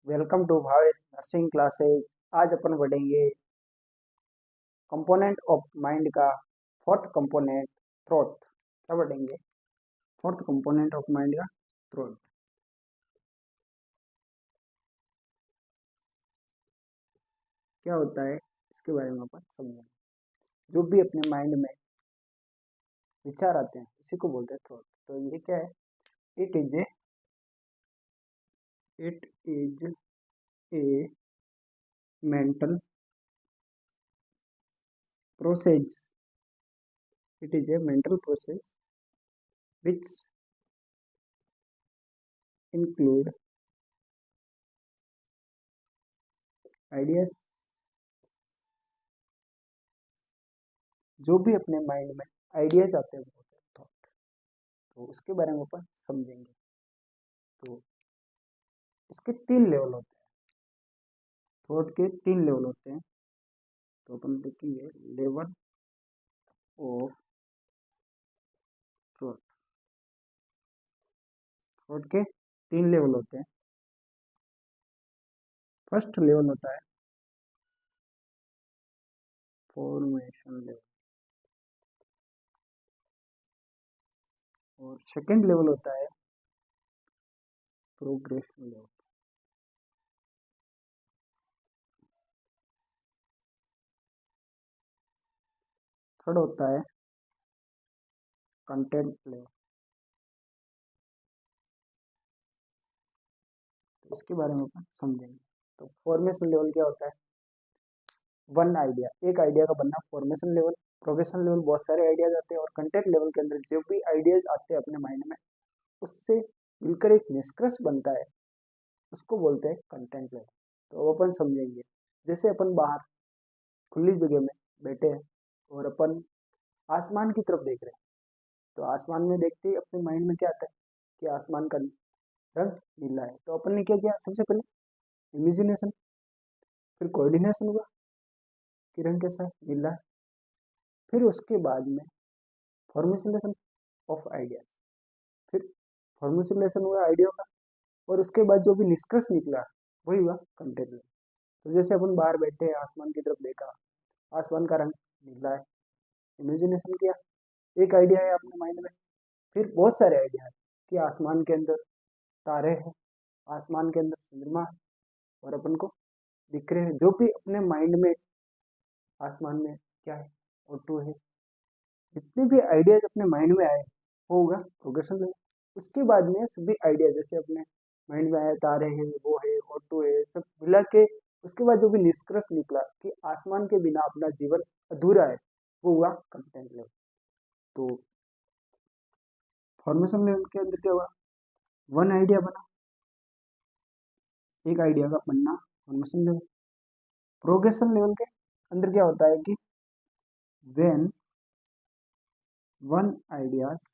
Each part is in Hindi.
Welcome to Bhavesh nursing classes. आज अपन पढ़ेंगे कंपोनेंट ऑफ माइंड का फोर्थ कंपोनेंट थॉट। क्या पढ़ेंगे? फोर्थ कंपोनेंट ऑफ माइंड का थॉट क्या होता है, इसके बारे में अपन समझेंगे। जो भी अपने माइंड में विचार आते हैं उसी को बोलते हैं थॉट। तो ये क्या है? It is A mental process. It is A mental process which include ideas। जो भी अपने माइंड में आइडियाज आते हैं वो होते हैं थॉट। तो उसके बारे में अपन समझेंगे। तो इसके 3 लेवल होते हैं। थॉट के 3 लेवल होते हैं। तो अपन देखेंगे लेवल ऑफ थॉट। थॉट के 3 लेवल होते हैं। फर्स्ट लेवल होता है फॉर्मेशन लेवल और सेकंड लेवल होता है प्रोग्रेशन लेवल। थर्ड होता है कंटेंट लेवल। तो इसके बारे में अपन समझेंगे। तो फॉर्मेशन लेवल क्या होता है? वन आइडिया, एक आइडिया का बनना फॉर्मेशन लेवल। प्रोग्रेशन लेवल बहुत सारे आइडियाज आते हैं और कंटेंट लेवल के अंदर जो भी आइडियाज आते हैं अपने माइंड में उससे मिलकर एक निष्कर्ष बनता है, उसको बोलते हैं कंटेंट लेवल। तो अब अपन समझेंगे। जैसे अपन बाहर खुली जगह में बैठे हैं और अपन आसमान की तरफ देख रहे हैं। तो आसमान में देखते ही अपने माइंड में क्या आता है कि आसमान का रंग नीला है। तो अपन ने क्या किया? सबसे पहले इमेजिनेशन, फिर कोऑर्डिनेशन हुआ कि रंग कैसा है, नीला है। फिर उसके बाद में फॉर्मेशन ऑफ आइडिया, फिर फॉर्मुलेशन हुआ आइडिया का और उसके बाद जो भी निष्कर्ष निकला वही हुआ कंटेंट। तो जैसे अपन बाहर बैठे हैं, आसमान की तरफ देखा, आसमान का रंग नीला है, इमेजिनेशन किया, एक आइडिया है अपने माइंड में। फिर बहुत सारे आइडिया है कि आसमान के अंदर तारे हैं, आसमान के अंदर चंद्रमा है और अपन को दिख रहे हैं। जो भी अपने माइंड में आसमान में क्या है, ऑटो है, जितने भी आइडियाज अपने माइंड में आए वो होगा प्रोग्रेशन लेवल। उसके बाद में सभी आइडिया जैसे अपने माइंड में आए, तारे हैं, वो है, ऑटो है, सब मिला के उसके बाद जो भी निष्कर्ष निकला कि आसमान के बिना अपना जीवन अधूरा है, वो हुआ कंटेंट लेवल। तो फॉर्मेशन लेवल के अंदर क्या हुआ? वन आइडिया बना, एक आइडिया का बनना फॉर्मेशन लेवल। प्रोग्रेशन लेवल के अंदर क्या होता है कि when one ideas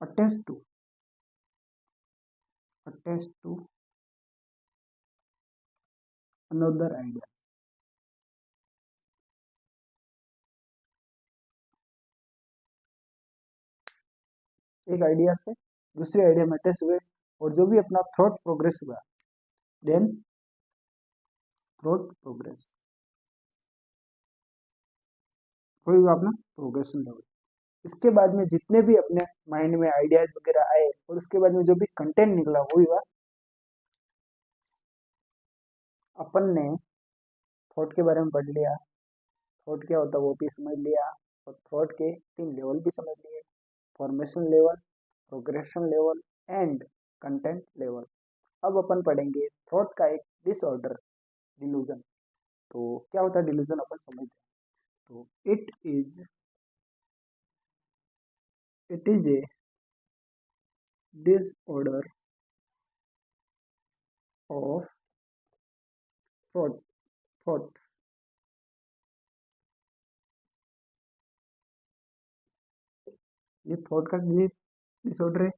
attached to another idea। एक आइडिया से दूसरे आइडिया में अटैच हुए और जो भी अपना थॉट प्रोग्रेस हुआ, देन थॉट प्रोग्रेस वही हुआ अपना प्रोग्रेशन लेवल। इसके बाद में जितने भी अपने माइंड में आइडियाज वगैरह आए और उसके बाद में जो भी कंटेंट निकला वही हुआ। अपन ने थॉट के बारे में पढ़ लिया, थॉट क्या होता है वो भी समझ लिया और थॉट के 3 लेवल भी समझ लिए, formation level, progression level and content level. अब अपन पढ़ेंगे थॉट का एक डिसऑर्डर, डिलूजन। तो क्या होता है डिलूजन, अपन समझते हैं। तो it is a disorder of thought। ये थॉट का डिसऑर्डर है।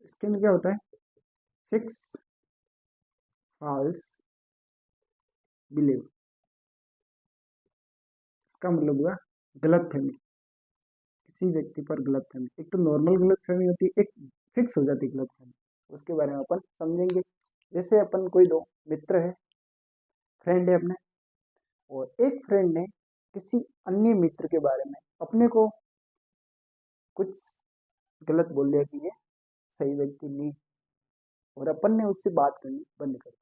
इसके अंदर क्या होता है? Fix false believe. इसका मतलब हुआ गलत फहमी, किसी व्यक्ति पर गलत फहमी। एक तो नॉर्मल गलत फहमी होती है, एक फिक्स हो जाती है गलत फहमी। उसके बारे में अपन समझेंगे। जैसे अपन कोई दो मित्र है, फ्रेंड है अपने, और एक फ्रेंड ने किसी अन्य मित्र के बारे में अपने को कुछ गलत बोल दिया कि ये सही व्यक्ति नहीं, और अपन ने उससे बात करनी बंद कर दी।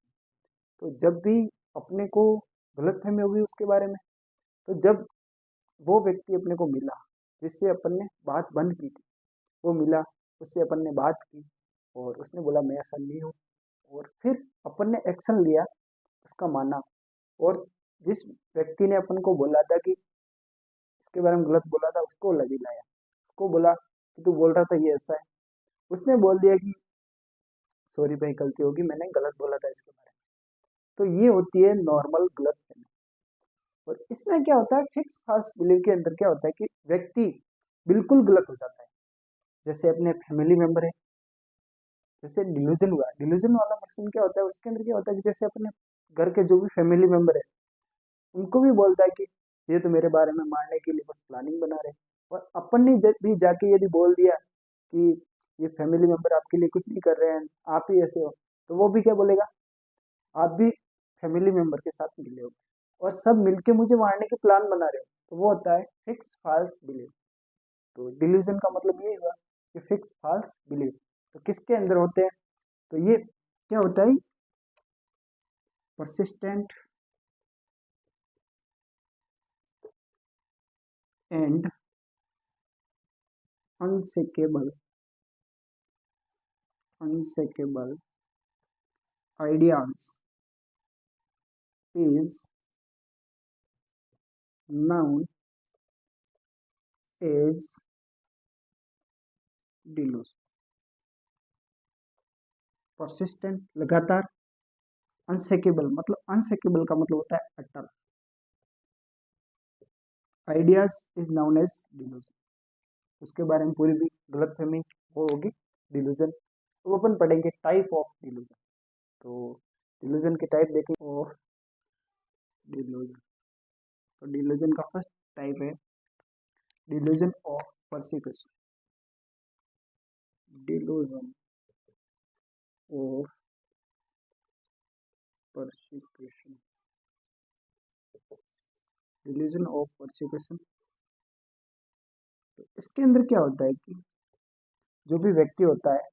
तो जब भी अपने को गलतफहमी होगी उसके बारे में, तो जब वो व्यक्ति अपने को मिला जिससे अपन ने बात बंद की थी, वो मिला, उससे अपन ने बात की और उसने बोला मैं ऐसा नहीं हूँ, और फिर अपन ने एक्शन लिया, उसका माना, और जिस व्यक्ति ने अपन को बोला था कि इसके बारे में गलत बोला था, उसको लगी लाया, उसको बोला कि तू बोल रहा था ये ऐसा है, उसने बोल दिया कि सॉरी भाई गलती होगी, मैंने गलत बोला था इसके बारे में। तो ये होती है नॉर्मल गलतफहमी। और इसमें क्या होता है, फिक्स फाल्स बिलीव के अंदर क्या होता है कि व्यक्ति बिल्कुल गलत हो जाता है। जैसे अपने फैमिली मेंबर है, जैसे डिल्यूजन हुआ, डिल्यूजन वाला पर्सन क्या होता है, उसके अंदर क्या होता है कि जैसे अपने घर के जो भी फैमिली मेंबर है उनको भी बोलता है कि ये तो मेरे बारे में मारने के लिए बस प्लानिंग बना रहे, और अपन ने जब भी जाके यदि बोल दिया कि ये फैमिली मेंबर आपके लिए कुछ नहीं कर रहे हैं, आप ही ऐसे हो, तो वो भी क्या बोलेगा, आप भी फैमिली मेंबर के साथ मिले हो और सब मिलके मुझे मारने के प्लान बना रहे हो। तो वो होता है फिक्स फाल्स बिलीव। तो डिल्यूजन का मतलब ये हुआ कि फिक्स फाल्स बिलीव। तो किसके अंदर होते हैं, तो ये क्या होता है, persistent and unshakeable ideas is known as delusion। Persistent लगातार, अनशेकेबल मतलब अनशेकेबल का मतलब होता है अटल, ideas is known as delusion. उसके बारे में पूरी भी गलतफहमी वो होगी डिल्यूजन। तो अपन पढ़ेंगे टाइप ऑफ डिल्यूजन। तो डिल्यूजन के टाइप देखें ऑफ डिल्यूजन। तो डिल्यूजन का फर्स्ट टाइप है delusion of persecution. Delusion of persecution, delusion of persecution. तो इसके अंदर क्या होता है कि जो भी व्यक्ति होता है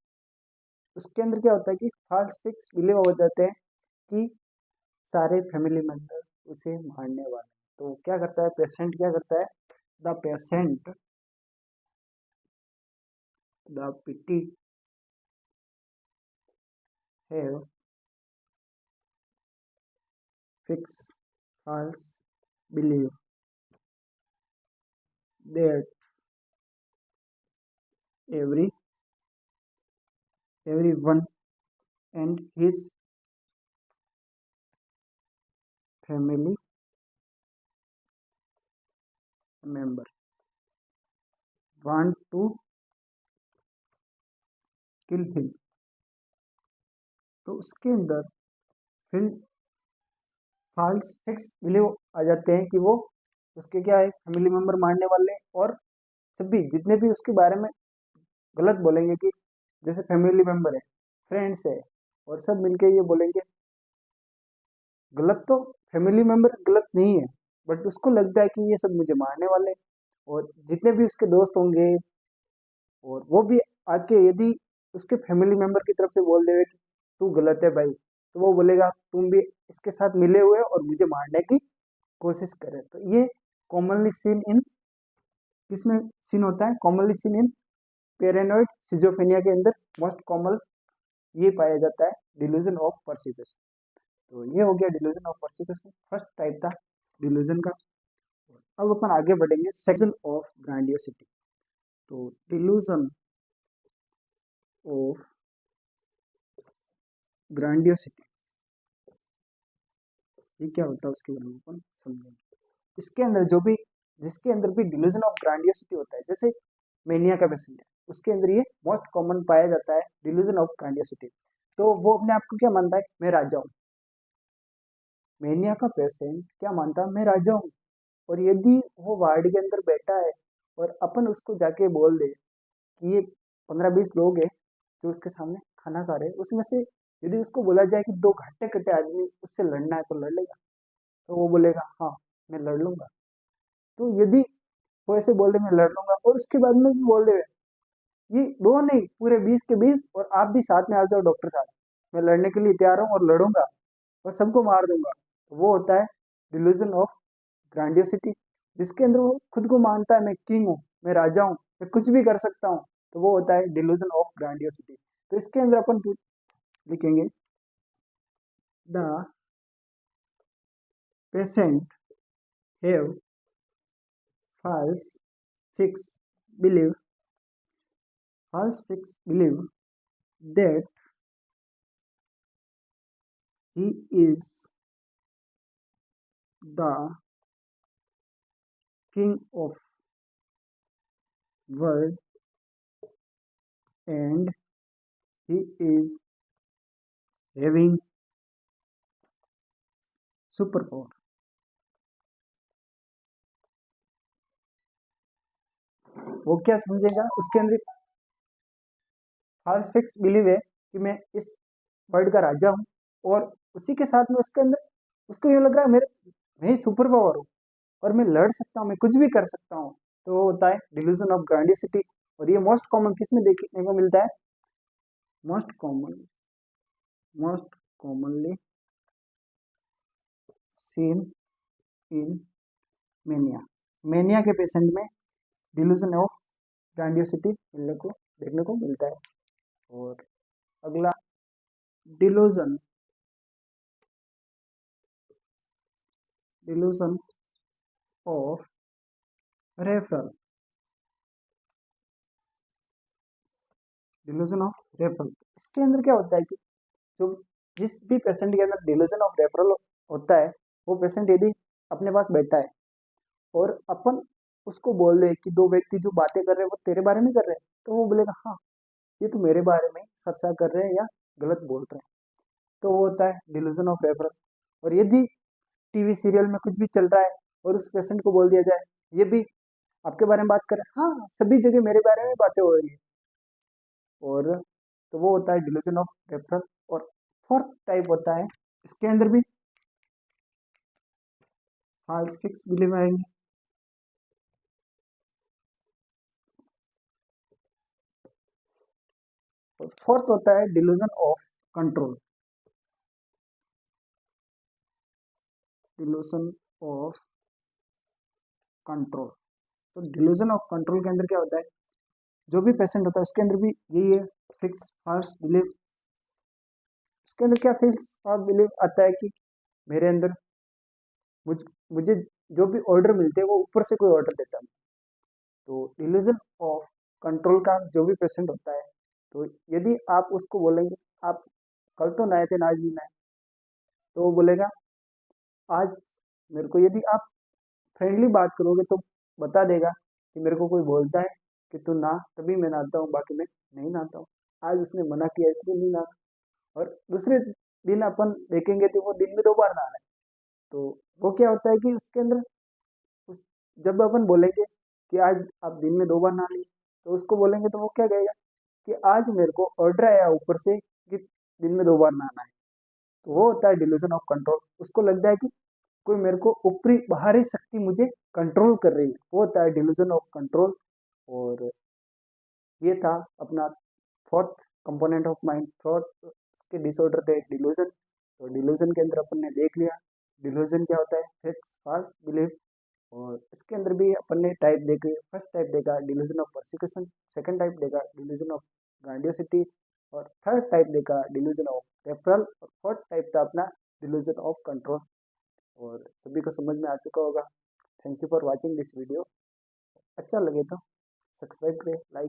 उसके अंदर क्या होता है कि फाल्स फिक्स बिलीव हो जाते हैं कि सारे फैमिली मेंबर उसे मारने वाले। तो क्या करता है पेशेंट, क्या करता है, the patient the pity have fix false believe that everyone and his family member want to kill him। तो उसके अंदर फिर फॉल्स फिक्स बिलीव आ जाते हैं कि वो उसके क्या है फैमिली मेंबर मारने वाले, और सभी जितने भी उसके बारे में गलत बोलेंगे कि जैसे फैमिली मेंबर है, फ्रेंड्स है, और सब मिलके ये बोलेंगे, गलत तो फैमिली मेंबर गलत नहीं है, बट उसको लगता है कि ये सब मुझे मारने वाले, और जितने भी उसके दोस्त होंगे और वो भी आके यदि उसके फैमिली मेंबर की तरफ से बोल देवे कि तू गलत है भाई, तो वो बोलेगा तुम भी इसके साथ मिले हुए हो और मुझे मारने की कोशिश करे। तो ये कॉमनली सीन इन किसमें सीन होता है, commonly seen in paranoid schizophrenia के अंदर मोस्ट कॉमन ये पाया जाता है डिल्यूजन ऑफ परसिक्यूशन। तो ये हो गया delusion of persecution, first type था डिल्यूजन का। अब अपन आगे बढ़ेंगे सेक्शन ऑफ ग्रैंडियोसिटी। तो डिल्यूजन ऑफ ग्रैंडियोसिटी ये क्या होता है उसके बारे में अपन समझेंगे। इसके अंदर जो भी जिसके अंदर भी डिल्यूजन ऑफ ग्रैंडियोसिटी होता है, जैसे मेनिया का पेशेंट है, उसके अंदर ये मोस्ट कॉमन पाया जाता है डिल्यूजन ऑफ ग्रैंडियोसिटी। तो वो अपने आप को क्या मानता है, मैं राजा हूँ। मेनिया का पेशेंट क्या मानता है, मैं राजा हूँ। और यदि वो वार्ड के अंदर बैठा है और अपन उसको जाके बोल दे कि ये 15-20 लोग हैं जो उसके सामने खाना खा रहे हैं, उसमें से यदि उसको बोला जाए कि दो घट्टे कट्टे आदमी उससे लड़ना है तो लड़ लेगा, तो वो बोलेगा हाँ मैं लड़ लूंगा। तो यदि वो ऐसे बोल दे मैं लड़ लूंगा और उसके बाद में भी बोल दे ये दो नहीं पूरे 20 के 20 और आप भी साथ में आ जाओ डॉक्टर साहब, मैं लड़ने के लिए तैयार हूँ और लड़ूंगा और सबको मार दूंगा, तो वो होता है डिल्यूजन ऑफ ग्रैंडियोसिटी, जिसके अंदर वो खुद को मानता है मैं किंग हूँ, मैं राजा हूँ, मैं कुछ भी कर सकता हूँ, तो वो होता है डिल्यूजन ऑफ ग्रैंडियोसिटी। तो इसके अंदर अपन लिखेंगे the patient have false fixed belief false fixed belief that he is the king of world and he is having superpower। वो क्या समझेगा उसके अंदर फॉल्स फिक्स बिलीव है कि मैं इस वर्ल्ड का राजा हूँ और उसी के साथ में उसके अंदर उसको ये लग रहा है मेरे मैं ही सुपर पावर हूँ और मैं लड़ सकता हूँ, मैं कुछ भी कर सकता हूँ, तो वो होता है डिल्यूजन ऑफ ग्रैंडियोसिटी। और ये मोस्ट कॉमन किस में देखने को मिलता है? Most commonly seen in mania. Mania के पेशेंट में डिल्यूजन ऑफ ग्रैंडियोसिटी मिलने को देखने को मिलता है। और अगला delusion of referral. Delusion of referral इसके अंदर क्या होता है कि जो जिस भी पेशेंट के अंदर डिल्यूजन ऑफ रेफरल होता है, वो पेशेंट यदि अपने पास बैठा है और अपन उसको बोल रहे कि दो व्यक्ति जो बातें कर रहे हैं वो तेरे बारे में कर रहे हैं, तो वो बोलेगा हाँ ये तो मेरे बारे में सरसा कर रहे हैं या गलत बोल रहे हैं, तो वो होता है डिल्यूजन ऑफ रेफरल। और यदि टीवी सीरियल में कुछ भी चल रहा है और उस पेशेंट को बोल दिया जाए ये भी आपके बारे में बात कर रहे हैं, हाँ सभी जगह मेरे बारे में बातें हो रही है, और तो वो होता है डिल्यूजन ऑफ रेफरल। और फोर्थ टाइप होता है इसके अंदर भी फॉल्स फिक्स बिलीव आएंगे। और फोर्थ होता है delusion of control. Delusion of control, तो डिल्यूजन ऑफ कंट्रोल के अंदर क्या होता है, जो भी पेशेंट होता है उसके अंदर भी यही है फिक्स फॉल्स बिलीव। उसके अंदर क्या फिक्स फॉल्स बिलीव आता है कि मेरे अंदर मुझ मुझे जो भी ऑर्डर मिलते हैं वो ऊपर से कोई ऑर्डर देता है। तो डिल्यूजन ऑफ कंट्रोल का जो भी पेशेंट होता है, तो यदि आप उसको बोलेंगे आप कल तो नए थे ना आज भी नए, तो वो बोलेगा आज मेरे को यदि आप फ्रेंडली बात करोगे तो बता देगा कि मेरे को कोई बोलता है कि तू ना तभी मैं नहाता हूँ बाकी मैं नहीं नहाता हूँ, आज उसने मना किया इसलिए नहीं नहा। और दूसरे दिन अपन देखेंगे तो वो दिन में 2 बार नहा रहा है, तो वो क्या होता है कि उसके अंदर उस जब अपन बोलेंगे कि आज आप दिन में 2 बार नहा लिए, तो उसको बोलेंगे तो वो क्या कहेगा कि आज मेरे को ऑर्डर आया ऊपर से कि दिन में 2 बार नहाना है, तो वो होता है डिल्यूजन ऑफ कंट्रोल। उसको लगता है कि कोई मेरे को ऊपरी बाहरी शक्ति मुझे कंट्रोल कर रही है, वो होता है डिल्यूजन ऑफ कंट्रोल। और ये था अपना fourth component of mind, fourth के डिसऑर्डर थे डिल्यूजन। तो डिल्यूजन के अंदर अपन ने देख लिया डिल्यूजन क्या होता है, फिक्स फॉल्स बिलीफ। और इसके अंदर भी अपन ने टाइप देखे, फर्स्ट टाइप देखा delusion of persecution, second type देखा डिल्यूजन ऑफ ग्रैंडियोसिटी, और थर्ड टाइप देखा डिल्यूजन ऑफ रेफरल, और फोर्थ टाइप था अपना डिल्यूजन ऑफ कंट्रोल। और सभी को समझ में आ चुका होगा। Thank you for watching this video. अच्छा लगे तो सब्सक्राइब करें, लाइक